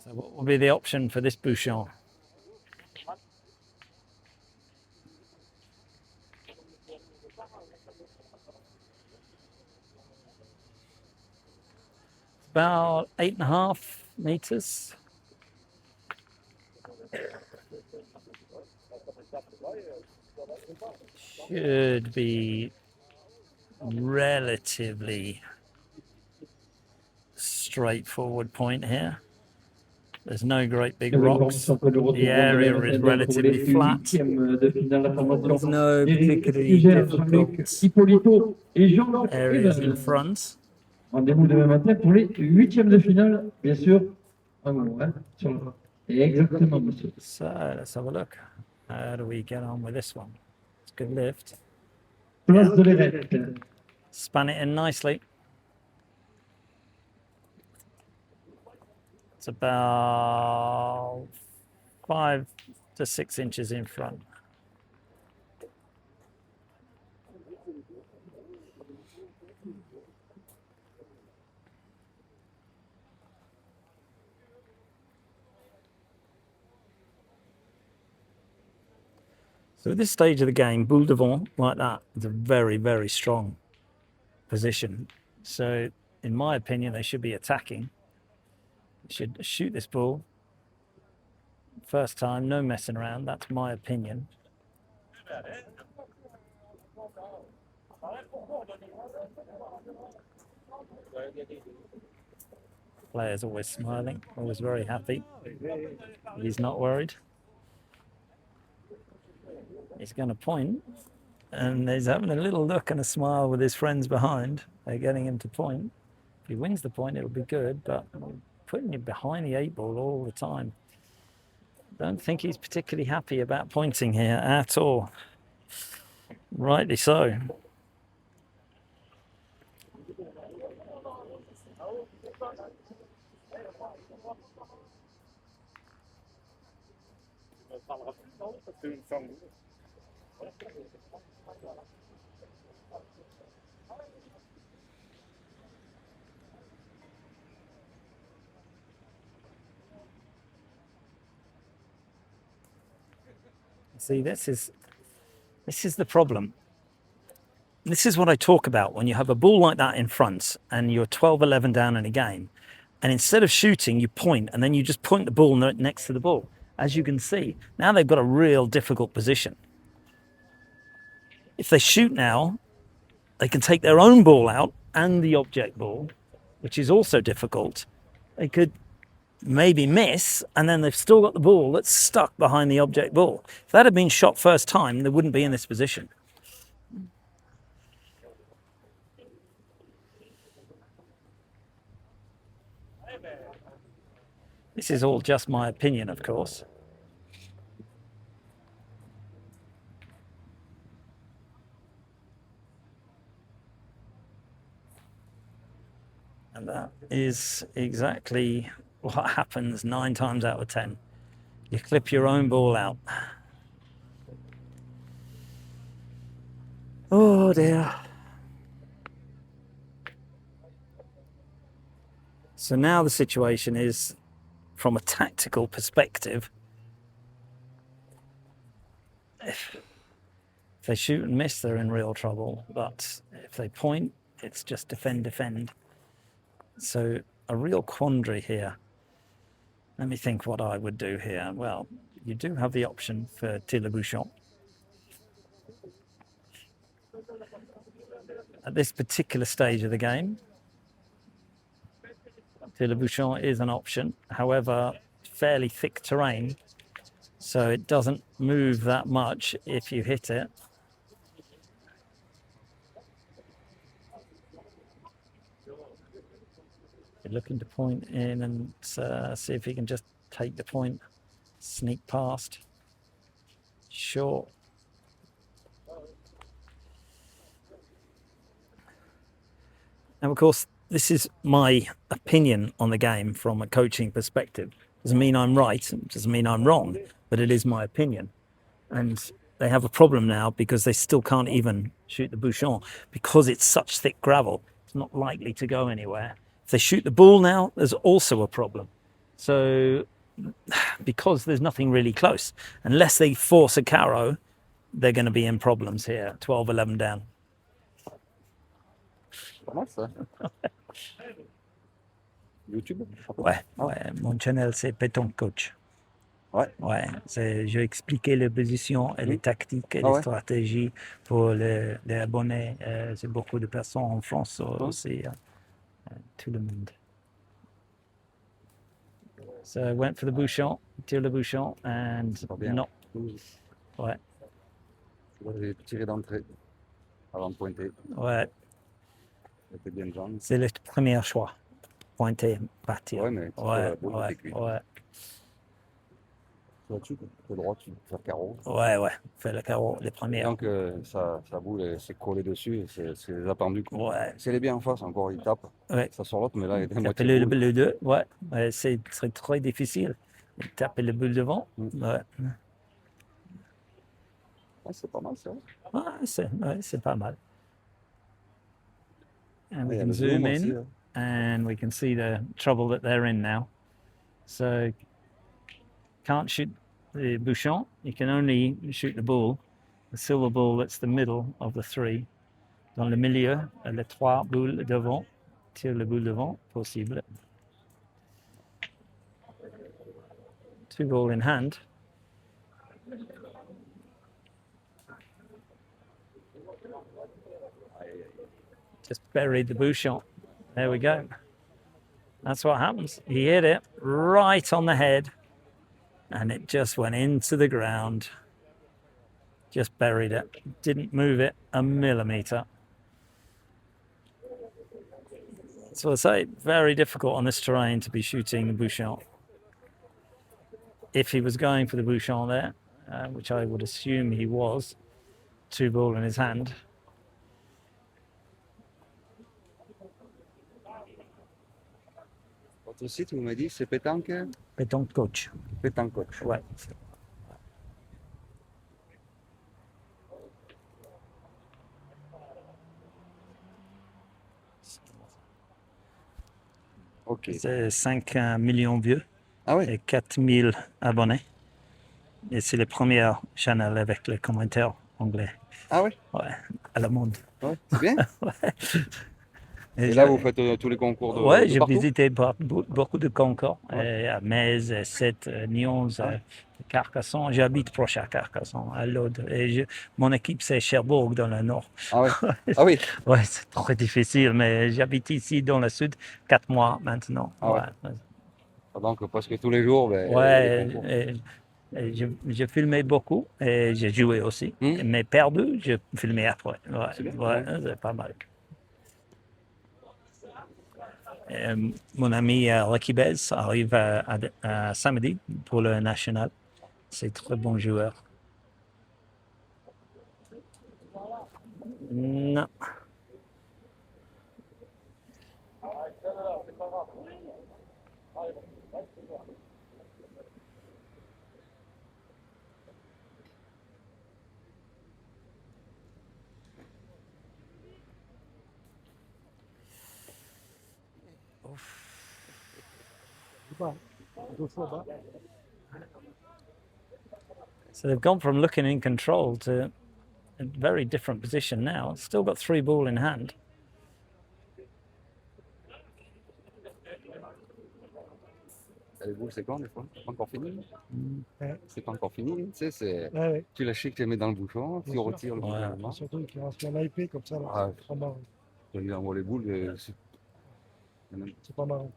So what will be the option for this bouchon? About 8.5 meters. Should be relatively straightforward point here. There's no great big rocks. The area is relatively flat. There's no particularly difficult areas in front. Rendez-vous demain matin pour les huitièmes de finale, bien sûr. En gros, hein, sur le... Exactement, monsieur. So let's have a look. How do we get on with this one? It's a good lift. Place de l'Érette. Span it in nicely. It's about 5 to 6 inches in front. So at this stage of the game, boule devant like that is a very, very strong position. So in my opinion, they should be attacking. They should shoot this ball. First time, no messing around. That's my opinion. Player's always smiling, always very happy. He's not worried. He's going to point, and he's having a little look and a smile with his friends behind. They're getting him to point. If he wins the point, it'll be good, but putting you behind the 8 ball all the time. Don't think he's particularly happy about pointing here at all. Rightly so. See, this is the problem. This is what I talk about when you have a ball like that in front and you're 12-11 down in a game, and instead of shooting, you point, and then you just point the ball next to the ball. As you can see, now they've got a real difficult position. If they shoot now, they can take their own ball out and the object ball, which is also difficult. They could maybe miss, and then they've still got the ball that's stuck behind the object ball. If that had been shot first time, they wouldn't be in this position. This is all just my opinion, of course. And that is exactly what happens 9 times out of 10. You clip your own ball out. Oh dear. So now the situation is, from a tactical perspective, if they shoot and miss, they're in real trouble. But if they point, it's just defend, defend. So a real quandary here. Let me think what I would do here. Well, you do have the option for tir le bouchon. At this particular stage of the game, tir le bouchon is an option. However, fairly thick terrain, so it doesn't move that much if you hit it. You're looking to point in and see if you can just take the point, sneak past. Short. Now, of course, this is my opinion on the game from a coaching perspective. Doesn't mean I'm right, doesn't mean I'm wrong, but it is my opinion. And they have a problem now because they still can't even shoot the bouchon because it's such thick gravel. It's not likely to go anywhere. If they shoot the ball now, there's also a problem. So because there's nothing really close, unless they force a carreau, they're going to be in problems here. 12, 11 down. Pas mal ça. YouTube? Ouais, ouais. Mon channel, c'est Petanque Coach. Ouais. Ouais, j'ai expliqué les positions et les tactiques et Ah les ouais. stratégies pour les abonnés. C'est beaucoup de personnes en France aussi, tout le monde. So I went for the bouchon, tire le bouchon, and Pas bien. non. Ouais. J'ai tiré d'entrée avant de pointer. Ouais, C'était bien de jambe. c'est le premier choix. Pointer, partir. Ouais, mais tu Ouais, fais la boule, ouais, t'es cuit. ouais. Là-dessus, tu fais droit, tu fais carreau. Ouais, ouais. Fais le carreau, les premières. Donc sa boule s'est collée dessus, c'est attendu. Ouais. Si elle est bien en face, encore il tape. Ouais. Ça sur l'autre, mais là il est à Taper moitié boule. le 2, ouais. Ouais, c'est très difficile. Taper le boule devant. Ouais. Ouais, c'est pas mal ça. Ouais, c'est pas mal. And we Il y a can le zoom in aussi, hein. and we can see the trouble that they're in now. So can't shoot the bouchon, you can only shoot the ball, the silver ball that's the middle of the three. Dans le milieu, les trois boules devant, tire le boule devant, possible. Two ball in hand. Just buried the bouchon. There we go. That's what happens. He hit it right on the head and it just went into the ground. Just buried it. Didn't move it a millimeter. So I say, very difficult on this terrain to be shooting the bouchon. If he was going for the bouchon there, which I would assume he was, two ball in his hand. Votre site, vous m'avez dit, c'est Pétanque? Petanque Coach. Pétanque Coach. Ouais. Ok. C'est 5 millions de vieux Ah ouais? et 4000 abonnés. Et c'est le premier channel avec les commentaires anglais. Ah ouais? Ouais, à la monde. Ouais, c'est bien. Ouais. Et là, vous faites tous les concours de Ouais, de j'ai partout? visité beaucoup de concours, Ouais. à Metz, Sète, Nyons, Carcassonne. J'habite proche à Carcassonne, à l'Aude. Et mon équipe, c'est Cherbourg, dans le nord. Ah ouais? Ah oui? Ouais, c'est très difficile, mais j'habite ici, dans le sud, 4 mois maintenant. Ah ouais. Donc, presque tous les jours, ben, il y a Ouais, des concours. et j'ai filmé beaucoup et j'ai joué aussi. Mais perdu, j'ai filmé après. Ouais, C'est bien. ouais, c'est pas mal. Mon ami Lucky Bez arrive à samedi pour le national. C'est très bon joueur. Non. So they've gone from looking in control to a very different position now. Still got 3 ball in hand. Les boules, c'est quand des fois? C'est pas encore fini? C'est pas encore fini, tu sais, tu lâches que tu les mets dans le bouchon, tu retires le bouchon. Surtout qu'il reste bien hypé comme ça, là, c'est pas marrant. Je lui envoie les boules, C'est pas marrant.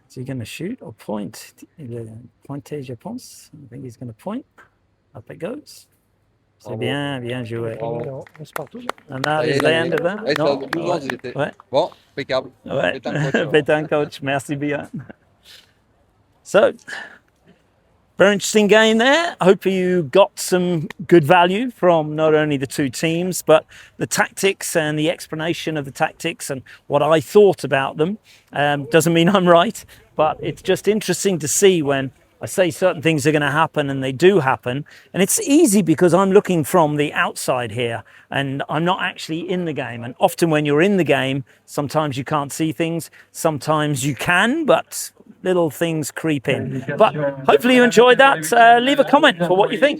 Is he going to shoot or point? Il est pointé, je pense. I think he's going to point. Up it goes. C'est bien, bien joué. Bravo. On se partout. And that is the end of that. Ouais, ça, Non? 12 ans, j'étais. Ouais. Bon, impeccable. Ouais. Pétanque coach, alors. Petanque coach, merci bien. So, very interesting game there. Hope you got some good value from not only the two teams, but the tactics and the explanation of the tactics and what I thought about them. Doesn't mean I'm right, but it's just interesting to see when I say certain things are going to happen and they do happen. And it's easy because I'm looking from the outside here and I'm not actually in the game. And often when you're in the game, sometimes you can't see things, sometimes you can, but little things creep in. But hopefully you enjoyed that. Leave a comment for what you think.